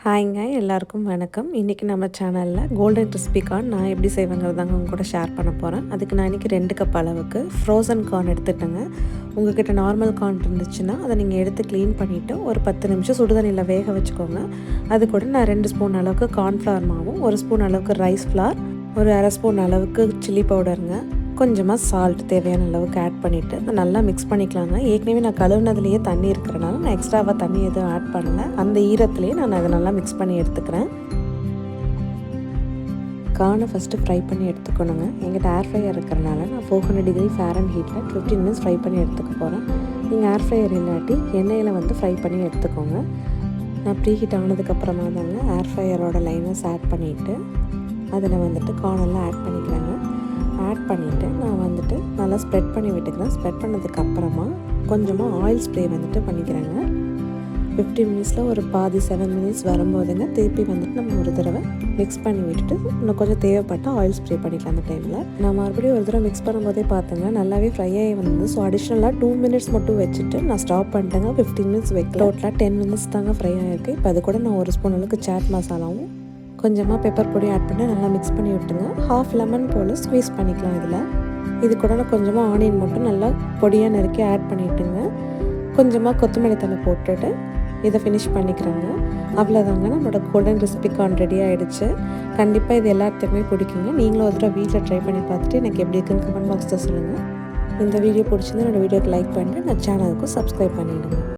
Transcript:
ஹாய்ங்க எல்லாருக்கும் வணக்கம். இன்றைக்கி நம்ம சேனலில் கோல்டன் கிறிஸ்பி கார்ன் நான் எப்படி செய்வேங்கிறதாங்க உங்க கூட ஷேர் பண்ண போகிறேன். அதுக்கு நான் இன்றைக்கி 2 கப் அளவுக்கு ஃப்ரோசன் கார்ன் எடுத்துட்டேங்க. உங்கள்கிட்ட நார்மல் கார்ன் இருந்துச்சுன்னா அதை நீங்கள் எடுத்து க்ளீன் பண்ணிவிட்டு ஒரு 10 நிமிஷம் சுடுதண்ணியில் வேக வச்சுக்கோங்க. அது கூட நான் 2 ஸ்பூன் அளவுக்கு கார்ன்ஃப்ளவர் மாவும், 1 ஸ்பூன் அளவுக்கு ரைஸ் ஃப்ளார், ஒரு அரை ஸ்பூன் அளவுக்கு சில்லி பவுடருங்க, கொஞ்சமாக சால்ட் தேவையான அளவுக்கு ஆட் பண்ணிவிட்டு அதை நல்லா மிக்ஸ் பண்ணிக்கலாங்க. ஏற்கனவே நான் கழுவுனதுலேயே தண்ணி இருக்கிறனால நான் எக்ஸ்ட்ராவாக தண்ணி எதுவும் ஆட் பண்ணலை. அந்த ஈரத்துலேயே நான் அதை நல்லா மிக்ஸ் பண்ணி எடுத்துக்கிறேன். கார்னை ஃபஸ்ட்டு ஃப்ரை பண்ணி எடுத்துக்கணுங்க. எங்கிட்ட ஏர் ஃப்ரையர் இருக்கிறனால நான் 400 டிகிரி ஃபாரன்ஹீட்டில் 15 மினிட்ஸ் ஃப்ரை பண்ணி எடுத்துக்க போகிறேன். நீங்கள் ஏர் ஃப்ரையர் இல்லாட்டி எண்ணெயில் ஃப்ரை பண்ணி எடுத்துக்கோங்க. நான் ப்ரீ ஹீட் ஆனதுக்கப்புறமா தாங்க ஏர் ஃப்ரையரோட லைனஸ் ஆட் பண்ணிவிட்டு அதில் கார்னெல்லாம் ஆட் பண்ணிக்கிறேங்க. ஆட் பண்ணிவிட்டு நான் நல்லா ஸ்ப்ரெட் பண்ணி விட்டுக்கிறேன். ஸ்ப்ரெட் பண்ணதுக்கப்புறமா கொஞ்சமாக ஆயில் ஸ்ப்ரே பண்ணிக்கிறேங்க. 15 மினிட்ஸில் ஒரு பாதி 7 மினிட்ஸ் வரும்போதுங்க திருப்பி நம்ம ஒரு தடவை மிக்ஸ் பண்ணி விட்டுட்டு இன்னும் கொஞ்சம் தேவைப்பட்டால் ஆயில் ஸ்ப்ரே பண்ணிக்கலாம். அந்த டைமில் நான் மறுபடியும் ஒரு தடவை மிக்ஸ் பண்ணும்போதே பார்த்துங்க நல்லாவே ஃப்ரை ஆகி ஸோ அடிஷ்னலாக 2 மினிட்ஸ் மட்டும் வச்சுட்டு நான் ஸ்டாப் பண்ணிட்டேங்க. 15 மினிட்ஸ் வைக்கல, டோட்டலாக 10 மினிட்ஸ் தாங்க ஃப்ரை ஆகிருக்கு. இப்போ அது கூட நான் ஒரு ஸ்பூன் அளவுக்கு சாட் மசாலாவும் கொஞ்சமாக பெப்பர் பொடி ஆட் பண்ணி நல்லா மிக்ஸ் பண்ணி விட்டுங்க. ஹாஃப் லெமன் போல் ஸ்க்வீஸ் பண்ணிக்கலாம். இது கூட நான் கொஞ்சமாக ஆனியன் மட்டும் நல்லா பொடியாக நறுக்கி ஆட் பண்ணிவிட்டுங்க. கொஞ்சமாக கொத்தமல்லி தழை போட்டுட்டு இதை ஃபினிஷ் பண்ணிக்கிறேங்க. அவ்வளோதாங்க, நம்மளோட கோல்டன் கிறிஸ்பி கார்ன் ரெடி ஆகிடுச்சு. கண்டிப்பாக இது எல்லாத்துக்குமே பிடிக்குங்க. நீங்களும் ஒரு தடவை வீட்டில் ட்ரை பண்ணி பார்த்துட்டு எனக்கு எப்படி இருக்குன்னு கமெண்ட் பாக்ஸில் சொல்லுங்கள். இந்த வீடியோ பிடிச்சிருந்து என்னோடய வீடியோக்கு லைக் பண்ணிட்டு நான் சேனலுக்கும் சப்ஸ்கிரைப் பண்ணிவிடுங்க.